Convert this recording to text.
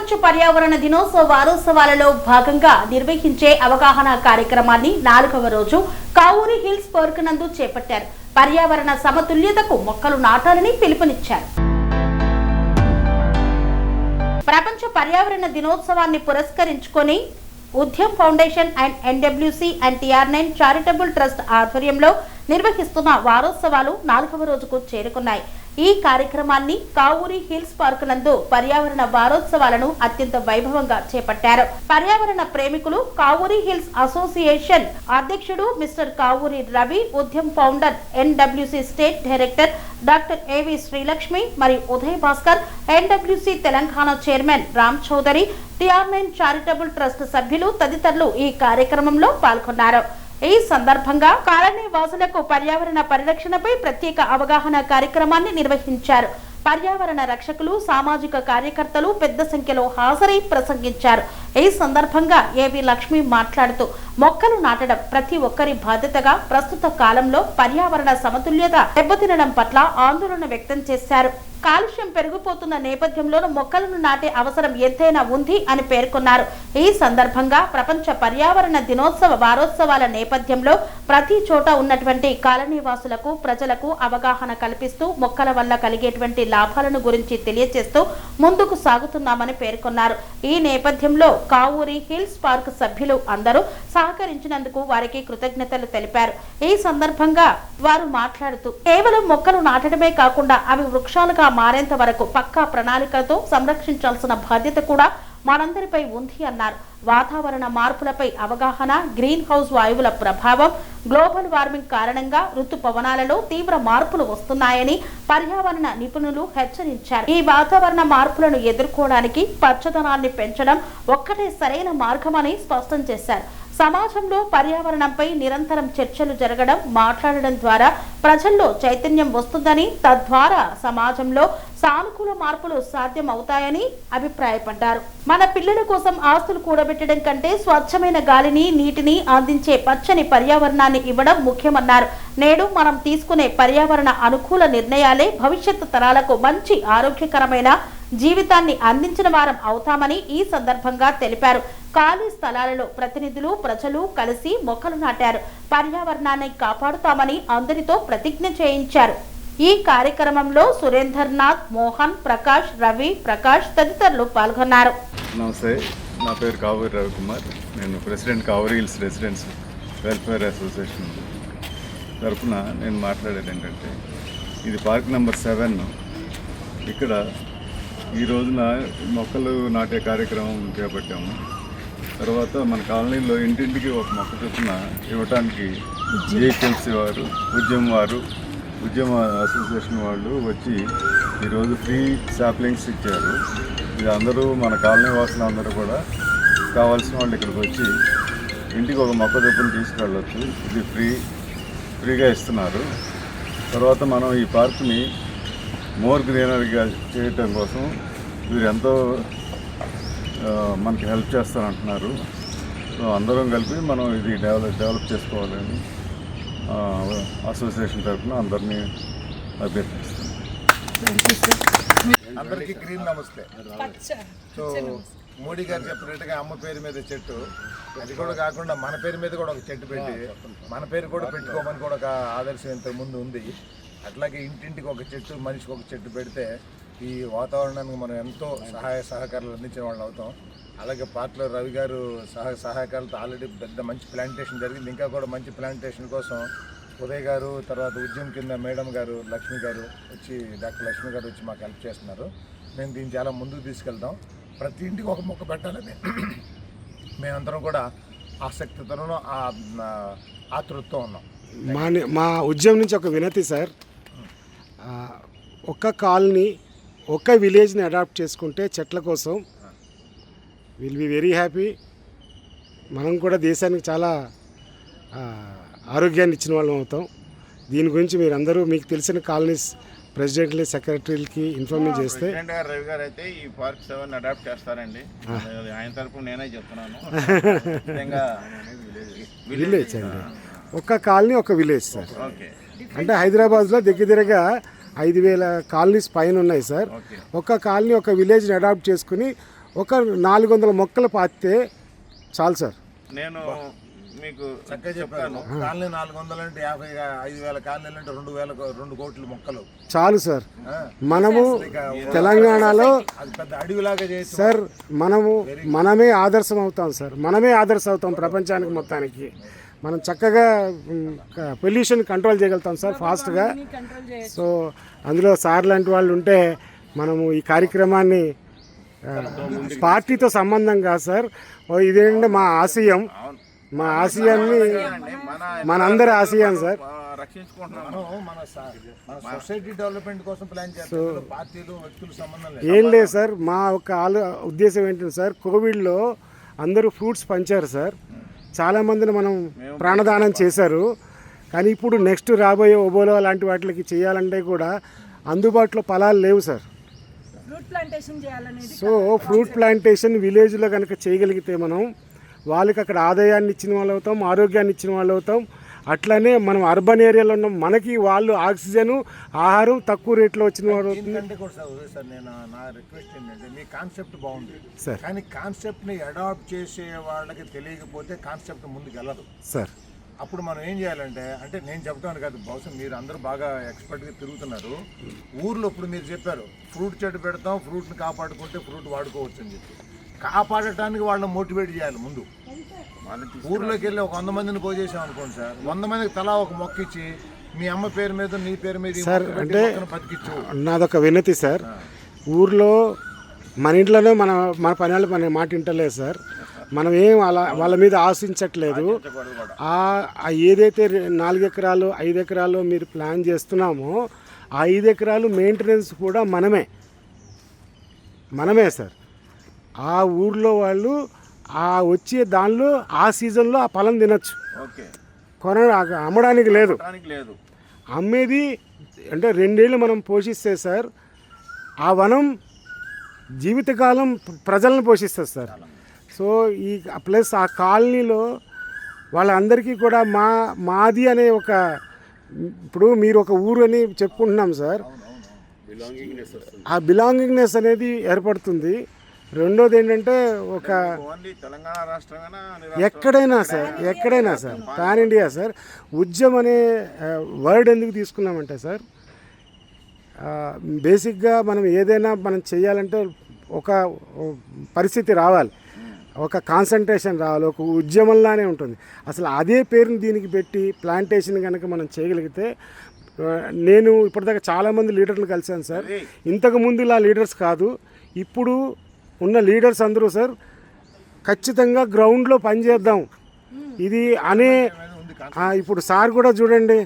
ప్రపంచ పర్యావరణ దినోత్సవ వారోత్సవాలలో భాగంగా నిర్వహించే అవగాహన కార్యక్రమాన్ని 4వ రోజు కావూరి హిల్స్ పార్క్ నందు చేపట్టారు. పర్యావరణ సమతుల్యతకు మొక్కలు నాటాలని పిలుపునిచ్చారు. ప్రపంచ పర్యావరణ దినోత్సవాన్ని పురస్కరించుకొని Udyam foundation and NWC and TR9 charitable trust ఆధ్వర్యంలో నిర్వహిస్తున్న వారోత్సవాలు 4వ రోజుకు చేరుకున్నాయి. ఈ కార్యక్రమాన్ని కావూరి హిల్స్ పార్క్ నందు పర్యావరణ వారోత్సవాలను అత్యంత వైభవంగా చేపట్టారు. పర్యావరణ ప్రేమికులు కావూరి హిల్స్ అసోసియేషన్ అధ్యక్షుడు mister Kavuri Ravi, Udyam founder NWC state director doctor AV Srilakshmi మరియు Uday Bhaskar, NWC Telangana chairman Ram Chowdary, TR9 charitable trust సభ్యులు తదితరులు ఈ కార్యక్రమంలో పాల్గొన్నారు. ఈ సందర్భంగా కాలనీ వాసులకు పర్యావరణ పరిరక్షణపై ప్రత్యేక అవగాహన కార్యక్రమాన్ని నిర్వహించారు. పర్యావరణ రక్షకులు, సామాజిక కార్యకర్తలు పెద్ద సంఖ్యలో హాజరై ప్రసంగించారు. ఈ సందర్భంగా AV లక్ష్మి మాట్లాడుతూ మొక్కలు నాటడం ప్రతి ఒక్కరి బాధ్యతగా, ప్రస్తుత కాలంలో పర్యావరణ సమతుల్యత దెబ్బతినడం పట్ల ఆందోళన వ్యక్తం చేశారు. కాలుష్యం పెరిగిపోతున్న నేపథ్యంలో మొక్కలను నాటే అవసరం ఎంతైనా ఉంది అని పేర్కొన్నారు. ఈ సందర్భంగా ప్రపంచ పర్యావరణ దినోత్సవ వారోత్సవాల నేపథ్యంలో ప్రతి చోట ఉన్నటువంటి కాలనీవాసులకు, ప్రజలకు అవగాహన కల్పిస్తూ మొక్కల వల్ల కలిగేటువంటి లాభాలను గురించి తెలియజేస్తూ ముందుకు సాగుతున్నామని పేర్కొన్నారు. ఈ నేపథ్యంలో కావూరి హిల్స్ పార్క్ సభ్యులు అందరూ సహకరించినందుకు వారికి కృతజ్ఞతలు తెలిపారు. ఈ సందర్భంగా వారు మాట్లాడుతూ కేవలం మొక్కలు నాటడమే కాకుండా అవి వృక్షాలుగా మారేంత వరకు పక్కా ప్రణాళికతో సంరక్షించాల్సిన బాధ్యత కూడా మనందరిపై ఉంది అన్నారు. వాతావరణ మార్పులపై అవగాహన, గ్రీన్ హౌస్ వాయువుల ప్రభావం, గ్లోబల్ వార్మింగ్ కారణంగా ఋతుపవనాలలో తీవ్ర మార్పులు వస్తున్నాయని పర్యావరణ నిపుణులు హెచ్చరించారు. ఈ వాతావరణ మార్పులను ఎదుర్కోవడానికి పచ్చదనాన్ని పెంచడం ఒక్కటే సరైన మార్గమని స్పష్టం చేశారు. సమాజంలో పర్యావరణంపై నిరంతరం చర్చలు జరగడం, మాట్లాడడం ద్వారా ప్రజల్లో చైతన్యం వస్తుందని, తద్వారా సమాజంలో సానుకూల మార్పులు సాధ్యమవుతాయని అభిప్రాయపడ్డారు. మన పిల్లల కోసం ఆస్తులు కూడబెట్టడం కంటే స్వచ్ఛమైన గాలిని, నీటిని అందించే పచ్చని పర్యావరణాన్ని ఇవ్వడం ముఖ్యమన్నారు. నేడు మనం తీసుకునే పర్యావరణ అనుకూల నిర్ణయాలే భవిష్యత్తు తరాలకు మంచి ఆరోగ్యకరమైన జీవితాన్ని అందించిన వారం అవుతామని ఈ సందర్భంగా తెలిపారు. ఖాళీ స్థలాలలో ప్రతినిధులు, ప్రజలు కలిసి మొక్కలు నాటారు. పర్యావరణాన్ని కాపాడుతామని అందరితో ప్రతిజ్ఞ చేయించారు. ఈ కార్యక్రమంలో సురేందర్నాథ్, మోహన్, ప్రకాష్, రవి, ప్రకాష్ తదితరులు పాల్గొన్నారు. నమస్తే, నా పేరు కావూరి రవికుమార్. నేను president Kavuri hills residents welfare association తరఫున నేను మాట్లాడేది ఏంటంటే, ఇది పార్క్ నెంబర్ 7. ఇక్కడ ఈ రోజున మొక్కలు నాటే కార్యక్రమం చేపట్టాము. తర్వాత మన కాలనీలో ఇంటింటికి ఒక మొక్క చొప్పున ఇవ్వటానికి GHLC వారు, ఉద్యమ అసోసియేషన్ వాళ్ళు వచ్చి ఈరోజు ఫ్రీ సాప్లింగ్స్ ఇచ్చారు. ఇది అందరూ మన కాలనీ వాసులు అందరూ కూడా కావాల్సిన వాళ్ళు ఇక్కడికి వచ్చి ఇంటికి ఒక మొక్క చొప్పున తీసుకెళ్ళవచ్చు. ఇది ఫ్రీగా ఇస్తున్నారు. తర్వాత మనం ఈ పార్క్ని మోర్ గ్రీనరీగా చేయటం కోసం వీరు ఎంతో మనకి హెల్ప్ చేస్తారంటున్నారు. సో అందరం కలిపి మనం ఇది డెవలప్ చేసుకోవాలని అసోసియేషన్ తరఫున అందరినీ అభ్యర్థిస్తున్నాం. అందరికీ గ్రీన్ నమస్తే. సో మోడీ గారు చెప్పినట్టుగా అమ్మ పేరు మీద చెట్టు, అది కూడా కాకుండా మన పేరు మీద కూడా ఒక చెట్టు పెట్టి మన పేరు కూడా పెట్టుకోమని కూడా ఒక ఆదర్శం ఇంతకు ముందు ఉంది. అట్లాగే ఇంటింటికి ఒక చెట్టు, మనిషికి ఒక చెట్టు పెడితే ఈ వాతావరణానికి మనం ఎంతో సహాయ సహకారాలు అందించిన వాళ్ళు అవుతాం. అలాగే పార్క్లో రవి గారు సహాయకాలతో ఆల్రెడీ పెద్ద మంచి ప్లాంటేషన్ జరిగింది. ఇంకా కూడా మంచి ప్లాంటేషన్ కోసం ఉదయ్ గారు, తర్వాత ఉద్యమం కింద మేడం గారు, లక్ష్మి గారు వచ్చి, డాక్టర్ లక్ష్మి గారు వచ్చి మాకు హెల్ప్ చేస్తున్నారు. మేము దీన్ని చాలా ముందుకు తీసుకెళ్తాం. ప్రతి ఇంటికి ఒక మొక్క పెట్టాలని మేమందరం కూడా ఆసక్తితోనూ ఆతృతతో ఉన్నాం. మా ఉద్యమం నుంచి ఒక వినతి సార్, ఒక్క కాలనీ, ఒక్క విలేజ్ని అడాప్ట్ చేసుకుంటే చెట్ల కోసం విల్ బి వెరీ హ్యాపీ. మనం కూడా దేశానికి చాలా ఆరోగ్యాన్ని ఇచ్చిన వాళ్ళం అవుతాం. దీని గురించి మీరు అందరూ మీకు తెలిసిన కాలనీస్ ప్రెసిడెంట్లీ, సెక్రటరీలకి ఇన్ఫార్మ్ చేస్తే రవి గారు అయితే ఈ పార్క్ 7 అడాప్ట్ చేస్తారండి. ఆయన తరపు నేనే చెప్తున్నాను. విలేజ్ అండి, ఒక్క కాలనీ ఒక విలేజ్ సార్. అంటే హైదరాబాద్లో దగ్గరగా 5,000 కాలనీస్ పైన ఉన్నాయి సార్. ఒక్క కాలనీ ఒక విలేజ్ని అడాప్ట్ చేసుకుని ఒక 400 మొక్కలు పాతితే చాలు సార్. నేను మీకు చక్కగా చెప్పాను. కాలనీ 400 అంటే 5,000 కాలనీలు అంటే 2 కోట్ల మొక్కలు చాలు సార్. మనము తెలంగాణలో అది పెద్ద అడవిలాగా చేసి సార్ మనమే ఆదర్శం అవుతాం సార్. మనమే ఆదర్శం అవుతాం ప్రపంచానికి మొత్తానికి. మనం చక్కగా పొల్యూషన్ కంట్రోల్ చేయగలుగుతాం సార్ ఫాస్ట్గా. సో అందులో సార్ లాంటి వాళ్ళు ఉంటే మనము ఈ కార్యక్రమాన్ని పార్టీతో సంబంధం కాదు సార్. ఇదేంటంటే మా ఆశయాన్ని మనందరి ఆశయం సార్. రక్షించుకుంటున్నాను. మన సొసైటీ డెవలప్మెంట్ కోసం ప్లాన్ చేస్తాం. పార్టీలు వ్యక్తులు సంబంధం లేదు. ఏం లేదు సార్, మా ఒక ఉద్దేశం ఏంటంటే సార్, కోవిడ్లో అందరూ ఫ్రూట్స్ పంచారు సార్. చాలామందిని మనం ప్రాణదానం చేశారు. కానీ ఇప్పుడు నెక్స్ట్ రాబోయే ఒబోలో లాంటి వాటికి చేయాలంటే కూడా అందుబాటులో పొలాలు లేవు సార్. సో ఫ్రూట్ ప్లాంటేషన్ విలేజ్లో కనుక చేయగలిగితే మనం వాళ్ళకి అక్కడ ఆదాయాన్ని ఇచ్చిన వాళ్ళు అవుతాం, ఆరోగ్యాన్ని ఇచ్చిన వాళ్ళు అవుతాం. అట్లనే మనం అర్బన్ ఏరియాలో ఉన్నాం, మనకి వాళ్ళు ఆక్సిజన్ ఆహారం తక్కువ రేట్లో వచ్చిన వాళ్ళు అవుతుంది. ఎందుకంటే కూడా సార్ నేను నా రిక్వెస్ట్ ఏంటంటే మీ కాన్సెప్ట్ బాగుంది సార్. కానీ కాన్సెప్ట్ని అడాప్ట్ చేసే వాళ్ళకి తెలియకపోతే కాన్సెప్ట్ ముందుకు వెళ్ళదు సార్. అప్పుడు మనం ఏం చేయాలంటే, అంటే నేను చెప్పడానికి కాదు, బహుశా మీరు అందరూ బాగా ఎక్స్పర్ట్గా తిరుగుతున్నారు. ఊర్లో ఇప్పుడు మీరు చెప్పారు ఫ్రూట్ చెట్టు పెడతాం, ఫ్రూట్ని కాపాడుకుంటే ఫ్రూట్ వాడుకోవచ్చు అని చెప్పి. కాపాడటానికి వాళ్ళని మోటివేట్ చేయాలి ముందు. ఊర్లోకి వెళ్ళి ఒక 100 మందిని పోజేసాం అనుకోండి సార్, 100 మందికి తలా ఒక మొక్క ఇచ్చి మీ అమ్మ పేరు మీద నీ పేరు మీద సార్ అంటే బతికిచ్చు. నాదొక వినతి సార్. ఊర్లో మన ఇంట్లోనే మన పని వాళ్ళు మన మాట వింటలేదు సార్. మనం ఏం వాళ్ళ మీద ఆశించట్లేదు. ఏదైతే 4 ఎకరాలు 5 ఎకరాలు మీరు ప్లాన్ చేస్తున్నామో ఆ 5 ఎకరాలు మెయింటెనెన్స్ కూడా మనమే సార్. ఆ ఊర్లో వాళ్ళు వచ్చే దానిలో ఆ సీజన్లో ఆ ఫలం తినచ్చు. అమ్మడానికి లేదు. అమ్మేది అంటే 2 ఏళ్ళు మనం పోషిస్తే సార్ ఆ వనం జీవితకాలం ప్రజలను పోషిస్తుంది సార్. సో ఈ ప్లస్ ఆ కాలనీలో వాళ్ళందరికీ కూడా మాది అనే ఒక, ఇప్పుడు మీరు ఒక ఊరు అని చెప్పుకుంటున్నాం సార్, ఆ బిలాంగింగ్నెస్ అనేది ఏర్పడుతుంది. రెండోది ఏంటంటే ఒక తెలంగాణ రాష్ట్రంగా ఎక్కడైనా సార్ పాన్ ఇండియా సార్. ఉద్యమం అనే వర్డ్ ఎందుకు తీసుకున్నామంటే సార్, బేసిక్గా మనం ఏదైనా మనం చేయాలంటే ఒక పరిస్థితి రావాలి, ఒక కాన్సన్ట్రేషన్ రావాలి, ఒక ఉద్యమంలానే ఉంటుంది. అసలు అదే పేరుని దీనికి పెట్టి ప్లాంటేషన్ కనుక మనం చేయగలిగితే, నేను ఇప్పటిదాకా చాలామంది లీడర్లు కలిశాను సార్. ఇంతకుముందు ఇలా లీడర్స్ కాదు, ఇప్పుడు ఉన్న లీడర్స్ అందరూ సార్ ఖచ్చితంగా గ్రౌండ్లో పనిచేద్దాం ఇది అనే. ఇప్పుడు సార్ కూడా చూడండి,